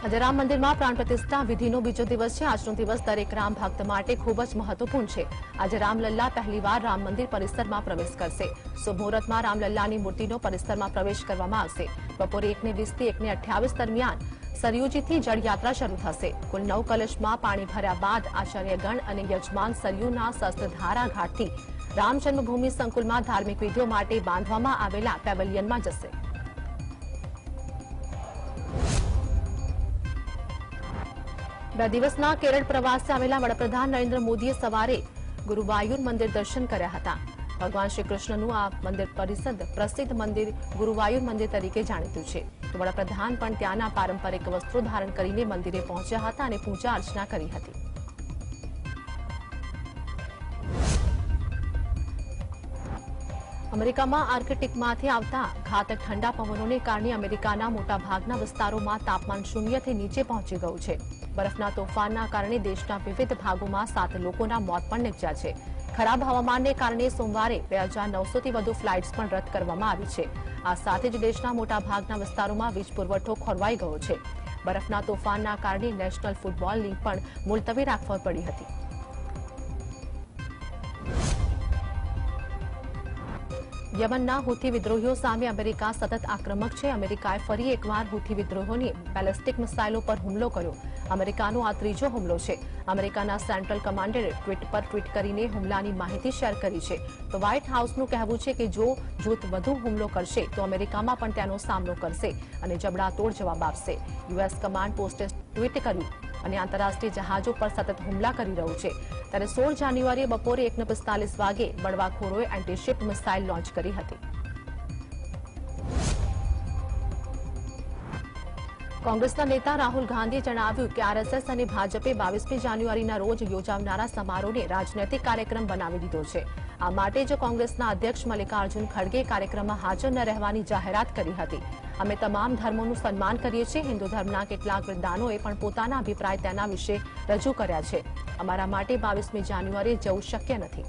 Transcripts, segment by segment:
આજે રામ મંદિરમાં પ્રાણ પ્રતિષ્ઠા વિધિનો બીજો દિવસ છે। આજનો દિવસ દરેક રામ ભક્ત માટે ખૂબ જ મહત્વપૂર્ણ છે। આજે રામલલ્લા પહેલીવાર રામ મંદિર પરિસરમાં પ્રવેશ કરશે। શુભ મુહૂર્તમાં રામલલ્લાની મૂર્તિનો પરિસરમાં પ્રવેશ કરવામાં આવશે। બપોરે 1:20 થી 1:28 દરમિયાન સરયુજીથી જળયાત્રા શરૂ થશે। કુલ 9 કલશમાં પાણી ભર્યા બાદ આચાર્યગણ અને યજમાન સરયુના શસ્ત્રધારા ઘાટથી રામ જન્મભૂમિ સંકુલમાં ધાર્મિક વિધિઓ માટે બાંધવામાં આવેલા પેવેલિયનમાં જશે। બે દિવસના કેરળ પ્રવાસે આવેલા વડાપ્રધાન નરેન્દ્ર મોદીએ સવારે ગુરુવાયુર મંદિર દર્શન કર્યા હતા। ભગવાન શ્રી કૃષ્ણનું આ મંદિર પરિસર પ્રસિદ્ધ મંદિર ગુરુવાયુર મંદિર તરીકે જાણીતું છે। તો વડાપ્રધાન પણ ત્યાંના પારંપરિક વસ્ત્રો ધારણ કરીને મંદિરે પહોંચ્યા હતા અને પૂજા અર્ચના કરી હતી। અમેરિકામાં આર્કટિકમાંથી આવતા ઘાતક ઠંડા પવનોને કારણે અમેરિકાના મોટાભાગના વિસ્તારોમાં તાપમાન શૂન્યથી નીચે પહોંચી ગયું છે। બરફના તોફાનના કારણે દેશના વિવિધ ભાગોમાં 7 લોકોના મોત પણ નીપજ્યા છે। ખરાબ હવામાનને કારણે સોમવારે 2900થી વધુ ફ્લાઇટ્સ પણ રદ કરવામાં આવી છે। આ સાથે જ દેશના મોટાભાગના વિસ્તારોમાં વીજ પુરવઠો ખોરવાઈ ગયો છે। બરફના તોફાનના કારણે નેશનલ ફૂટબોલ લીગ પણ મુલતવી રાખવી પડી હતી। યમનના હુથી વિદ્રોહીઓ સામે અમેરિકા સતત આક્રમક છે। અમેરિકાએ ફરી એકવાર હુથી વિદ્રોહીઓની બેલિસ્ટિક મિસાઇલો પર હુમલો કર્યો। અમેરિકાનો આ ત્રીજો હુમલો છે। અમેરિકાના સેન્ટ્રલ કમાન્ડરે ટ્વીટ પર ટ્વીટ કરીને હુમલાની માહિતી શેર કરી છે। તો વ્હાઇટ હાઉસનું કહેવું છે કે જો જૂથ વધુ હુમલો કરશે તો અમેરિકામાં પણ તેનો સામનો કરશે અને જબડાતોડ જવાબ આપશે। યુએસ કમાન્ડ પોસ્ટે ટ્વીટ કર્યું અને આંતરરાષ્ટ્રીય જહાજો પર સતત હુમલા કરી રહ્યું છે। ત્યારે 16 જાન્યુઆરીએ બપોરે 1:45 વાગે બળવાખોરોએ એન્ટીશિપ મિસાઇલ લોન્ચ કરી હતી। કોંગ્રેસના નેતા રાહુલ ગાંધીએ જણાવ્યું કે આરએસએસ અને ભાજપે 22મી જાન્યુઆરીના રોજ યોજાનારા સમારોહને રાજનૈતિક કાર્યક્રમ બનાવી દીધો છે। આ માટે જ કોંગ્રેસના અધ્યક્ષ મલ્લિકાર્જુન ખડગે કાર્યક્રમમાં હાજર ન રહેવાની જાહેરાત કરી હતી। અમે તમામ ધર્મોનું સન્માન કરીએ છીએ। હિન્દુ ધર્મના કેટલાક વિદ્વાનોએ પણ પોતાના અભિપ્રાય તેના વિશે રજૂ કર્યા છે। અમારા માટે 22મી જાન્યુઆરીએ જવું શક્ય નથી।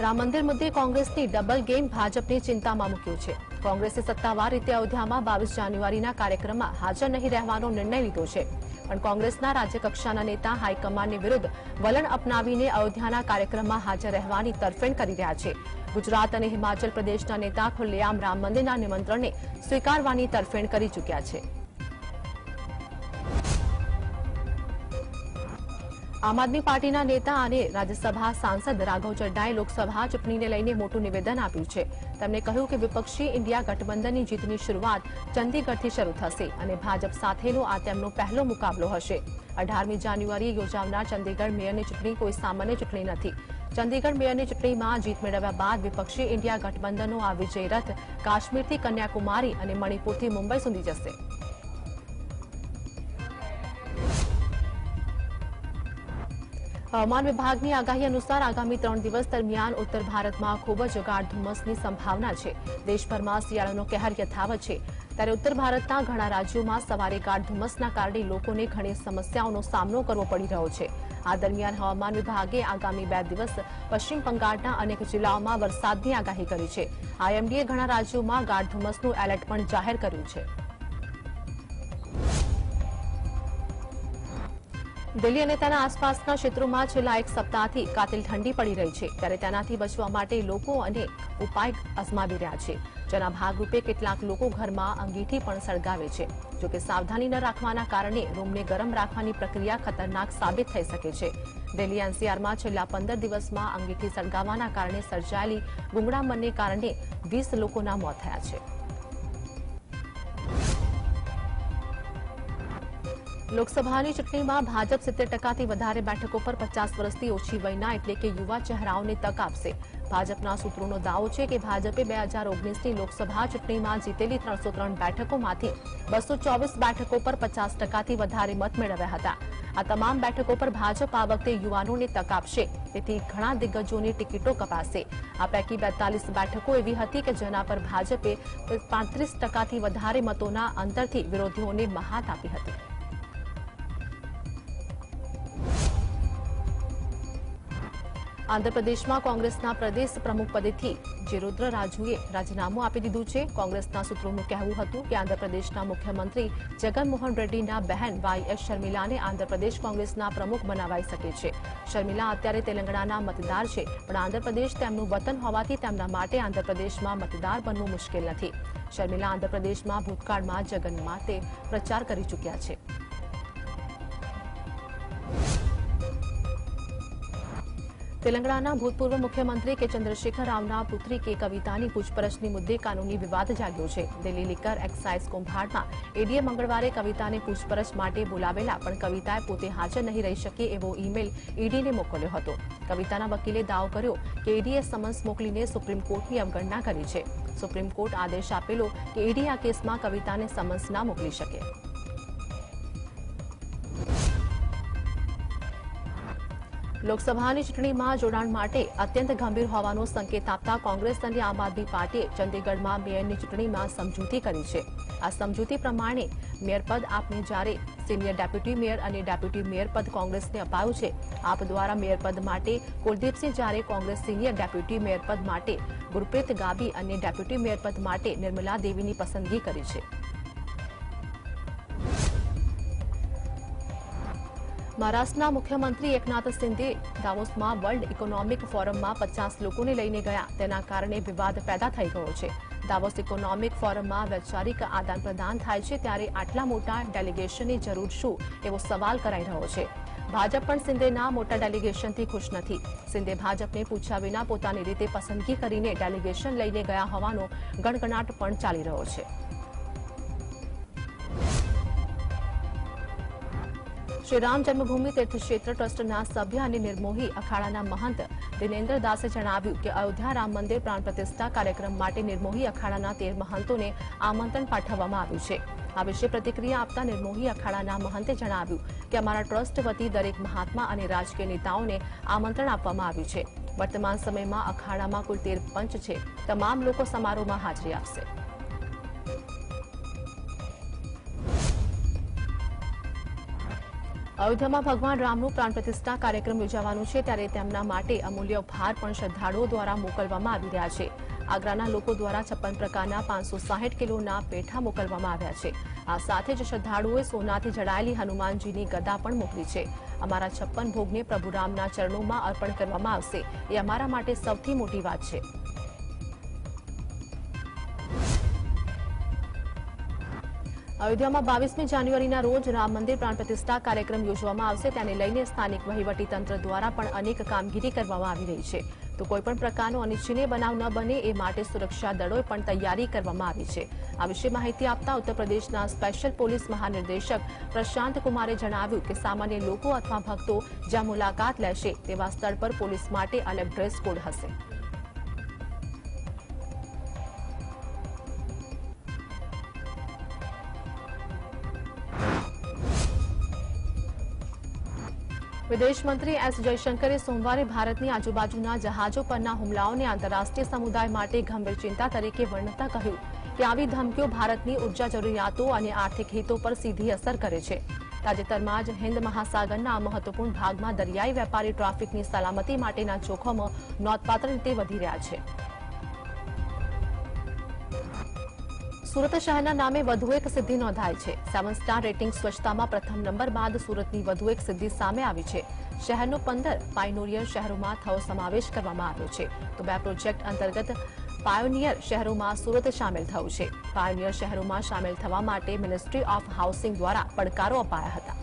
રામ મંદિર મુદ્દે કોંગ્રેસની ડબલ ગેમ ભાજપને ચિંતામાં મૂક્યું છે। કોંગ્રેસે સત્તાવાર રીતે અયોધ્યામાં 22 જાન્યુઆરીના કાર્યક્રમમાં હાજર નહીં રહેવાનો નિર્ણય લીધો છે। પણ કોંગ્રેસના રાજ્યકક્ષાના નેતા હાઈકમાન્ડની વિરુદ્ધ વલણ અપનાવીને અયોધ્યાના કાર્યક્રમમાં હાજર રહેવાની તરફેણ કરી રહ્યા છે। ગુજરાત અને હિમાચલ પ્રદેશના નેતા ખુલ્લેઆમ રામ મંદિરના નિમંત્રણને સ્વીકારવાની તરફેણ કરી ચૂક્યા છે। આમ આદમી પાર્ટીના નેતા અને રાજ્યસભા સાંસદ રાઘવ ચડ્ડાએ લોકસભા ચૂંટણીને લઈને મોટું નિવેદન આપ્યું છે। તેમણે કહ્યું કે વિપક્ષી ઇન્ડિયા ગઠબંધનની જીતની શરૂઆત ચંદીગઢથી શરૂ થશે અને ભાજપ સાથેનો આ તેમનો પહેલો મુકાબલો હશે। 18મી જાન્યુઆરીએ યોજાનાર ચંદીગઢ મેયરની ચૂંટણી કોઈ સામાન્ય ચૂંટણી નથી। ચંદીગઢ મેયરની ચૂંટણીમાં જીત મેળવ્યા બાદ વિપક્ષી ઇન્ડિયા ગઠબંધનનો આ વિજય રથ કાશ્મીરથી કન્યાકુમારી અને મણિપુરથી મુંબઈ સુધી જશે। હવામાન વિભાગની આગાહી અનુસાર આગામી 3 દિવસ દરમિયાન ઉત્તર ભારતમાં ખૂબ જ ગાઢ ધુમ્મસની સંભાવના છે। દેશભરમાં શિયાળાનો કહેર યથાવત છે। ત્યારે ઉત્તર ભારતના ઘણા રાજ્યોમાં સવારે ગાઢ ધુમ્મસના કારણે લોકોને ઘણી સમસ્યાઓનો સામનો કરવો પડી રહ્યો છે। આ દરમિયાન હવામાન વિભાગે આગામી 2 દિવસ પશ્ચિમ બંગાળના અનેક જિલ્લાઓમાં વરસાદની આગાહી કરી છે। આઈએમડીએ ઘણા રાજ્યોમાં ગાઢ ધુમ્મસનું એલર્ટ પણ જાહેર કર્યું છે। દિલ્હી અને તેના આસપાસના ક્ષેત્રોમાં છેલ્લા 1 સપ્તાહથી કાતિલ ઠંડી પડી રહી છે। ત્યારે તેનાથી બચવા માટે લોકો અનેક ઉપાય અજમાવી રહ્યા છે। જેના ભાગરૂપે કેટલાક લોકો ઘરમાં અંગીઠી પણ સળગાવે છે। જોકે સાવધાની ન રાખવાના કારણે રૂમને ગરમ રાખવાની પ્રક્રિયા ખતરનાક સાબિત થઈ શકે છે। દિલ્હી એનસીઆરમાં છેલ્લા 15 દિવસમાં અંગીઠી સળગાવવાના કારણે સર્જાયેલી ગુંગળામણને કારણે 20 લોકોના મોત થયા છે। લોકસભાની ચૂંટણીમાં ભાજપ 70%થી વધારે બેઠકો પર 50 વર્ષથી ઓછી વયના એટલે કે યુવા ચહેરાઓને તક આપશે। ભાજપના સૂત્રોનો દાવો છે કે ભાજપે 2019ની લોકસભા ચૂંટણીમાં જીતેલી 303 બેઠકોમાંથી 224 બેઠકો પર 50%થી વધારે મત મેળવ્યા હતા। આ તમામ બેઠકો પર ભાજપ આ વખતે યુવાનોને તક આપશે। તેથી ઘણા દિગ્ગજોની ટિકિટો કપાશે। આ પૈકી 42 બેઠકો એવી હતી કે જેના પર ભાજપે 35%થી વધારે મતોના અંતરથી વિરોધીઓને મહાત આપી હતી। આંધ્રપ્રદેશમાં કોંગ્રેસના પ્રદેશ પ્રમુખ પદેથી જીરુદ્ર રાજુએ રાજીનામું આપી દીધું છે. કોંગ્રેસના સૂત્રોનું કહેવું હતું કે આંધ્રપ્રદેશના મુખ્યમંત્રી જગનમોહન રેડ્ડીના બહેન વાય.એસ. શર્મિલાને આંધ્રપ્રદેશ કોંગ્રેસના પ્રમુખ બનાવાઈ શકે છે. શર્મિલા અત્યારે તેલંગાણાના મતદાર છે, પણ આંધ્રપ્રદેશ તેમનું વતન હોવાથી તેમના માટે આંધ્રપ્રદેશમાં મતદાર બનવું મુશ્કેલ નથી. શર્મિલા આંધ્રપ્રદેશમાં ભૂતકાળમાં જગન માટે પ્રચાર કરી ચૂક્યા છે. તેલંગાણાના ભૂતપૂર્વ મુખ્યમંત્રી કે ચંદ્રશેખર રાવના પુત્રી કે કવિતાની પૂછપરછની મુદ્દે કાનૂની વિવાદ જાગ્યો છે. દિલ્હી લીકર એક્સાઇઝ કૌભાંડમાં ઈડીએ મંગળવારે કવિતાને પૂછપરછ માટે બોલાવેલા, પણ કવિતાએ પોતે હાજર નહીં રહી શકે એવો ઈમેલ ઈડીને મોકલ્યો હતો. કવિતાના વકીલે દાવો કર્યો કે ઈડીએ સમન્સ મોકલીને સુપ્રીમ કોર્ટની અવગણના કરી છે. સુપ્રીમ કોર્ટ આદેશ આપેલો કે ઈડી આ કેસમાં કવિતાને સમન્સ ના મોકલી શકે. લોકસભાની ચૂંટણીમાં જોડાણ માટે અત્યંત ગંભીર હોવાનો સંકેત આપતા કોંગ્રેસ અને આમ આદમી પાર્ટીએ ચંદીગઢમાં મેયરની ચૂંટણીમાં સમજૂતી કરી છે. આ સમજૂતી પ્રમાણે મેયર પદ આપને જ્યારે સિનિયર ડેપ્યુટી મેયર અને ડેપ્યુટી મેયર પદ કોંગ્રેસને અપાયું છે. આપ દ્વારા મેયર પદ માટે કુલદીપસિંહ, જ્યારે કોંગ્રેસ સિનિયર ડેપ્યુટી મેયર પદ માટે ગુરપ્રીત ગાબી અને ડેપ્યુટી મેયર પદ માટે નિર્મલા દેવીની પસંદગી કરી છે. મહારાષ્ટ્રના મુખ્યમંત્રી એકનાથ શિંદે દાવોસમાં વર્લ્ડ ઇકોનોમિક ફોરમમાં 50 લોકોને લઈને ગયા. તેના કારણે વિવાદ પેદા થઈ ગયો છે. દાવોસ ઇકોનોમિક ફોરમમાં વૈચારિક આદાન પ્રદાન થાય છે, ત્યારે આટલા મોટા ડેલિગેશનની જરૂર શું એવો સવાલ કરાઈ રહ્યો છે. ભાજપ પણ શિંદેના મોટા ડેલિગેશનથી ખુશ નથી. શિંદે ભાજપને પૂછ્યા વિના પોતાની રીતે પસંદગી કરીને ડેલિગેશન લઈને ગયા હોવાનો ગણગણાટ પણ ચાલી રહ્યો છે. શ્રી રામ જન્મભૂમિ તીર્થ ક્ષેત્ર ટ્રસ્ટના સભ્ય અને નિર્મોહી અખાડાના મહંત દિનેન્દ્ર દાસે જણાવ્યું કે અયોધ્યા રામ મંદિર પ્રાણ પ્રતિષ્ઠા કાર્યક્રમ માટે નિર્મોહી અખાડાના 13 મહંતોને આમંત્રણ પાઠવવામાં આવ્યું છે. આ વિશે પ્રતિક્રિયા આપતા નિર્મોહી અખાડાના મહંતે જણાવ્યું કે અમારા ટ્રસ્ટ વતી દરેક મહાત્મા અને રાજકીય નેતાઓને આમંત્રણ આપવામાં આવ્યું છે. વર્તમાન સમયમાં અખાડામાં કુલ 13 પંચ છે. તમામ લોકો સમારોહમાં હાજરી આપશે. અયોધ્યામાં ભગવાન રામનું પ્રાણ પ્રતિષ્ઠા કાર્યક્રમ યોજાવાનું છે, ત્યારે તેમના માટે અમૂલ્ય ઉપહાર પણ શ્રદ્ધાળુઓ દ્વારા મોકલવામાં આવી રહ્યા છે. આગ્રાના લોકો દ્વારા 56 પ્રકારના 560 કિલોના પેઠા મોકલવામાં આવ્યા છે. આ સાથે જ શ્રદ્ધાળુઓએ સોનાથી જડાયેલી હનુમાનજીની ગદા પણ મોકલી છે. અમારા 56 ભોગને પ્રભુ રામના ચરણોમાં અર્પણ કરવામાં આવશે, એ અમારા માટે સૌથી મોટી વાત છે. અયોધ્યામાં 22મી જાન્યુઆરીના રોજ રામ મંદિર પ્રાણ પ્રતિષ્ઠા કાર્યક્રમ યોજવામાં આવશે. તેને લઈને સ્થાનિક વહીવટીતંત્ર દ્વારા પણ અનેક કામગીરી કરવામાં આવી રહી છે. તો કોઈપણ પ્રકારનો અનિચ્છનીય બનાવ ન બને એ માટે સુરક્ષા દળોએ પણ તૈયારી કરવામાં આવી છે. આ વિશે માહિતી આપતા ઉત્તર પ્રદેશના સ્પેશિયલ પોલીસ મહાનિર્દેશક પ્રશાંત કુમારે જણાવ્યું કે સામાન્ય લોકો અથવા ભક્તો જ્યાં મુલાકાત લેશે તેવા સ્થળ પર પોલીસ માટે અલગ ડ્રેસ કોડ હશે. વિદેશ મંત્રી એસ જયશંકરે સોમવારે ભારતની આજુબાજુના જહાજો પરના હુમલાઓને આંતરરાષ્ટ્રીય સમુદાય માટે ગંભીર ચિંતા તરીકે વર્ણવતા કહ્યું કે આવી ધમકીઓ ભારતની ઉર્જા જરૂરિયાતો અને આર્થિક હિતો પર સીધી અસર કરે છે. તાજેતરમાં જ હિન્દ મહાસાગરના આ મહત્વપૂર્ણ ભાગમાં દરિયાઈ વેપારી ટ્રાફિકની સલામતી માટેના જોખમો નોંધપાત્ર રીતે વધી રહ્યા છે. સુરત શહેરના નામે વધુ એક સિદ્ધિ નોંધાઈ છે. 7 સ્ટાર રેટિંગ સ્વચ્છતામાં પ્રથમ નંબર બાદ સુરતની વધુ એક સિદ્ધિ સામે આવી છે. શહેરનો 15 પાયોનિયર શહેરોમાં થયો સમાવેશ કરવામાં આવ્યો છે. તો 2 પ્રોજેક્ટ અંતર્ગત પાયોનિયર શહેરોમાં સુરત સામેલ થયું છે. પાયોનિયર શહેરોમાં સામેલ થવા માટે મિનિસ્ટ્રી ઓફ હાઉસિંગ દ્વારા પડકારો અપાયા હતા.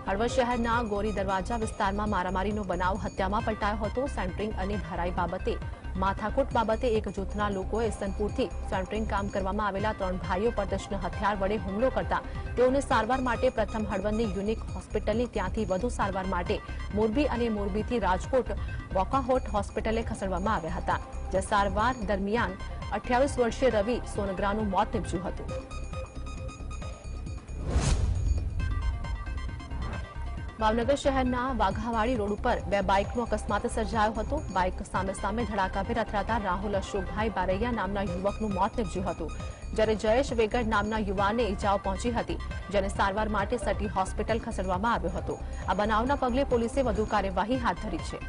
હળવદ શહેરના ગોરી દરવાજા વિસ્તારમાં મારામારીનો બનાવ હત્યામાં પલટાયો હતો. સેન્ટરિંગ અને ભરાઈ બાબતે માથાકૂટ બાબતે એક જૂથના લોકોએ સનપુરથી સેન્ટરિંગ કામ કરવામાં આવેલા 3 ભાઈઓ પર તશ્ન હથિયાર વડે હુમલો કરતા તેઓને સારવાર માટે પ્રથમ હળવદની યુનિક હોસ્પિટલની, ત્યાંથી વધુ સારવાર માટે મોરબી અને મોરબીથી રાજકોટ વોકાહોટ હોસ્પિટલે ખસેડવામાં આવ્યા હતા. જ્યાં સારવાર દરમિયાન 28 વર્ષીય રવિ સોનગ્રાનું મોત નીપજ્યું હતું. ભાવનગર શહેરના વાઘાવાડી રોડ ઉપર બે બાઇકનો અકસ્માત સર્જાયો હતો। બાઇક સામે સામે ધડાકાભેર અથડાતા રાહુલ અશોકભાઈ બારૈયા નામના યુવકનું મોત નીપજ્યું હતું, જ્યારે જયેશ વેગડ નામના યુવાનને ઈજાઓ પહોંચી હતી, જેને સારવાર માટે સટી હોસ્પિટલ ખસેડવામાં આવ્યો હતો। આ બનાવના પગલે પોલીસે વધુ કાર્યવાહી હાથ ધરી છે।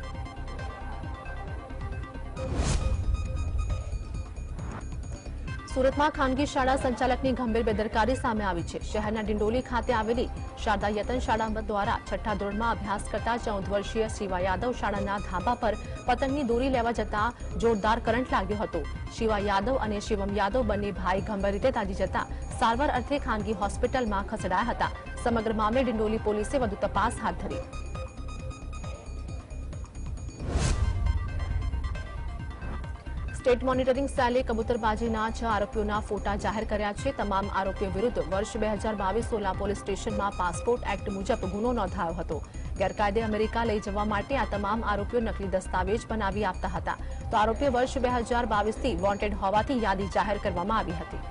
સુરતમાં ખાનગી શાળા સંચાલકની ગંભીર બેદરકારી સામે આવી છે। શહેરના ડિંડોલી ખાતે આવેલી શારદા યતન શાળા દ્વારા છઠ્ઠા ધોરણમાં અભ્યાસ કરતા 14 વર્ષીય શિવા યાદવ શાળાના ધાબા પર પતંગની દોરી લેવા જતા જોરદાર કરંટ લાગ્યો હતો। શિવા યાદવ અને શિવમ યાદવ બંને ભાઈ ગંભીર રીતે દાઝી જતા સારવાર અર્થે ખાનગી હોસ્પિટલમાં ખસેડાયા હતા। સમગ્ર મામલે ડિંડોલી પોલીસે વધુ તપાસ હાથ ધરી। સ્ટેટ મોનિટરિંગ સેલે કબૂતરબાજીના 6 આરોપીઓના ફોટા જાહેર કર્યા છે। તમામ આરોપીઓ વિરુદ્ધ વર્ષ 2022 સોલા પોલીસ સ્ટેશનમાં પાસપોર્ટ એક્ટ મુજબ ગુનો નોંધાયો હતો। ગેરકાયદે અમેરિકા લઈ જવા માટે આ તમામ આરોપીઓ નકલી દસ્તાવેજ બનાવી આપતા હતા, તો આરોપીઓ વર્ષ 2022થી વોન્ટેડ હોવાથી યાદી જાહેર કરવામાં આવી હતી।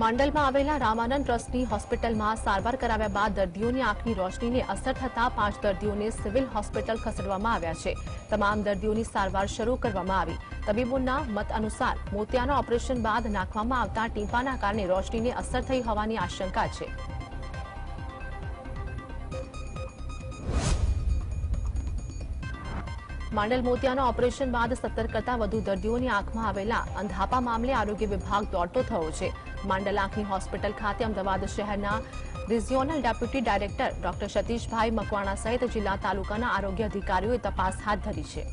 માંડલમાં આવેલા રામાનંદ ટ્રસ્ટની હોસ્પિટલમાં સારવાર કરાવ્યા બાદ દર્દીઓની આંખની રોશનીને અસર થતા 5 દર્દીઓને સિવિલ હોસ્પિટલ ખસેડવામાં આવ્યા છે। તમામ દર્દીઓની સારવાર શરૂ કરવામાં આવી। તબીબોના મત અનુસાર મોતિયાના ઓપરેશન બાદ નાખવામાં આવતા ટીપાના કારણે રોશનીને અસર થઈ હોવાની આશંકા છે। માંડલ મોતિયાના ઓપરેશન બાદ 17 કરતાં વધુ દર્દીઓની આંખમાં આવેલા અંધાપા મામલે આરોગ્ય વિભાગ દોડતો થયો છે। માંડલ આંખની હોસ્પિટલ ખાતે અમદાવાદ શહેરના regional deputy director doctor Satishbhai Makwana સહિત જિલ્લા તાલુકાના આરોગ્ય અધિકારીઓએ તપાસ હાથ ધરી છે।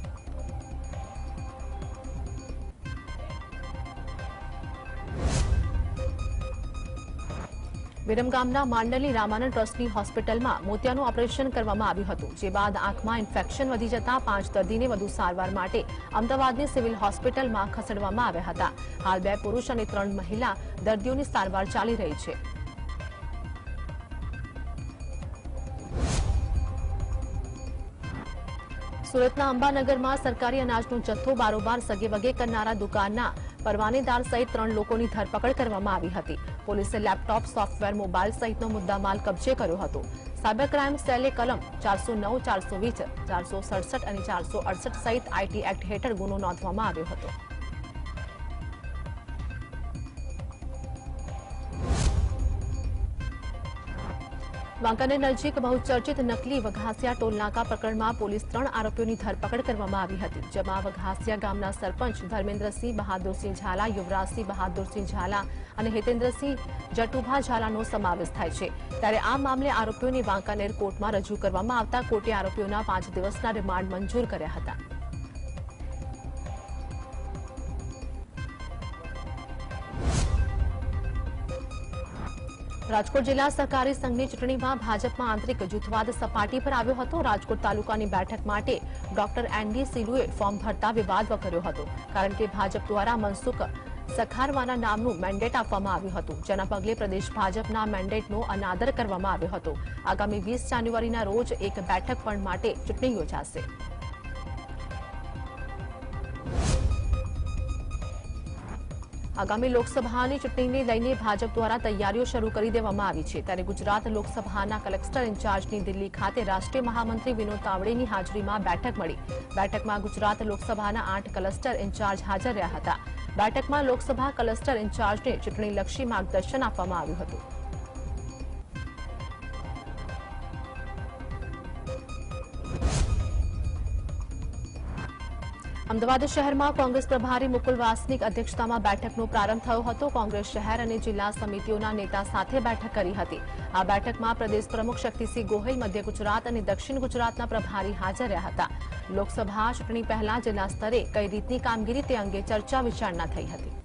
વિરમગામના માંડલની રામાનંદ ટ્રસ્ટની હોસ્પિટલમાં મોતિયાનું ઓપરેશન કરવામાં આવ્યું હતું, જે બાદ આંખમાં ઇન્ફેક્શન વધી જતા 5 દર્દીને વધુ સારવાર માટે અમદાવાદની સિવિલ હોસ્પિટલમાં ખસેડવામાં આવ્યા હતા। હાલ 2 પુરુષ અને 3 મહિલા દર્દીઓની સારવાર ચાલી રહી છે। સુરતના અંબાનગરમાં સરકારી અનાજનો જથ્થો બારોબાર સગેવગે કરનારા દુકાનના પરવાનેદાર સહિત 3 લોકોની ધરપકડ કરવામાં આવી હતી। પોલીસે લેપટોપ, સોફ્ટવેર, મોબાઈલ સહિતનો મુદ્દામાલ કબજે કર્યો હતો। સાયબર ક્રાઇમ સેલે કલમ 409, 420, 467 અને 468 સહિત આઈટી એક્ટ હેઠળ ગુનો નોંધવામાં આવ્યો હતો। વાંકાનેર નજીક બહુચર્ચિત નકલી વઘાસિયા ટોલનાકા પ્રકરણમાં પોલીસ 3 આરોપીઓની ધરપકડ કરવામાં આવી હતી, જેમાં વઘાસિયા ગામના સરપંચ ધર્મેન્દ્રસિંહ બહાદુરસિંહ ઝાલા, યુવરાજસિંહ બહાદુરસિંહ ઝાલા અને હિતેન્દ્રસિંહ જટુભા ઝાલાનો સમાવેશ થાય છે। ત્યારે આ મામલે આરોપીઓને વાંકાનેર કોર્ટમાં રજૂ કરવામાં આવતા કોર્ટે આરોપીઓના 5 દિવસના રિમાન્ડ મંજૂર કર્યા હતા। રાજકોટ જિલ્લા સહકારી સંઘની ચૂંટણીમાં ભાજપમાં આંતરિક જૂથવાદ સપાટી પર આવ્યો હતો। રાજકોટ તાલુકાની બેઠક માટે ડોક્ટર એનડી સિલુએ ફોર્મ ભરતા વિવાદ વકર્યો હતો, કારણ કે ભાજપ દ્વારા મનસુખ સખારવાના નામનું મેન્ડેટ આપવામાં આવ્યું હતું, જેના પગલે પ્રદેશ ભાજપના મેન્ડેટનો અનાદર કરવામાં આવ્યો હતો। આગામી 20 જાન્યુઆરીના રોજ એક બેઠક પણ માટે ચૂંટણી યોજાશે। આગામી લોકસભાની ચૂંટણીને લઈને ભાજપ દ્વારા તૈયારીઓ શરૂ કરી દેવામાં આવી છે। ત્યારે ગુજરાત લોકસભાના કલેક્ટર ઇન્ચાર્જની દિલ્હી ખાતે રાષ્ટ્રીય મહામંત્રી વિનોદ તાવડેની હાજરીમાં બેઠક મળી। બેઠકમાં ગુજરાત લોકસભાના 8 ક્લસ્ટર ઇન્ચાર્જ હાજર રહ્યા હતા। બેઠકમાં લોકસભા ક્લસ્ટર ઇન્ચાર્જને ચૂંટણીલક્ષી માર્ગદર્શન આપવામાં આવ્યું હતું। અમદાવાદ શહેરમાં કોંગ્રેસ પ્રભારી મુકુલ વાસનિક અધ્યક્ષતામાં બેઠકનો પ્રારંભ થયો હતો। કોંગ્રેસ શહેર અને જિલ્લા સમિતિઓના નેતા સાથે બેઠક કરી હતી। આ બેઠકમાં પ્રદેશ પ્રમુખ શક્તિસિંહ ગોહિલ, મધ્ય ગુજરાત અને દક્ષિણ ગુજરાતના પ્રભારી હાજર રહ્યા હતા। લોકસભા ચૂંટણી પહેલા જિલ્લા સ્તરે કઈ રીતની કામગીરી તે અંગે ચર્ચા વિચારણા થઈ હતી।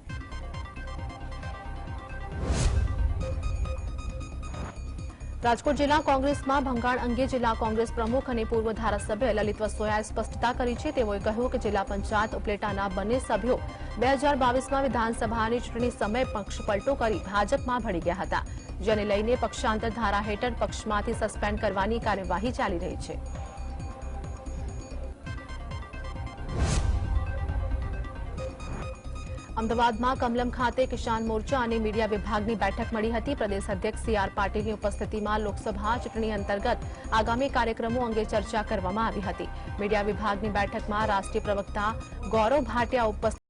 રાજકોટ જિલ્લા કોંગ્રેસમાં ભંગાણ અંગે જિલ્લા કોંગ્રેસ પ્રમુખ અને પૂર્વ ધારાસભ્ય લલિત વસોયાએ સ્પષ્ટતા કરી છે। તેઓએ કહ્યું કે જિલ્લા પંચાયત ઉપલેટાના બંને સભ્યો 2022માં વિધાનસભાની ચૂંટણી સમયે પક્ષપલટો કરી ભાજપમાં ભળી ગયા હતા, જેને લઈને પક્ષાંતર ધારા હેઠળ પક્ષમાંથી સસ્પેન્ડ કરવાની કાર્યવાહી ચાલી રહી છે। અમદાવાદમાં કમલમ ખાતે કિસાન મોરચા અને મીડિયા વિભાગની બેઠક મળી હતી. પ્રદેશ અધ્યક્ષ સી.આર. પાટીલની ઉપસ્થિતિમાં લોકસભા ચૂંટણી અંતર્ગત આગામી કાર્યક્રમો અંગે ચર્ચા કરવામાં આવી હતી. મીડિયા વિભાગની બેઠકમાં રાષ્ટ્રીય પ્રવક્તા ગૌરવ ભાટિયા ઉપસ્થિત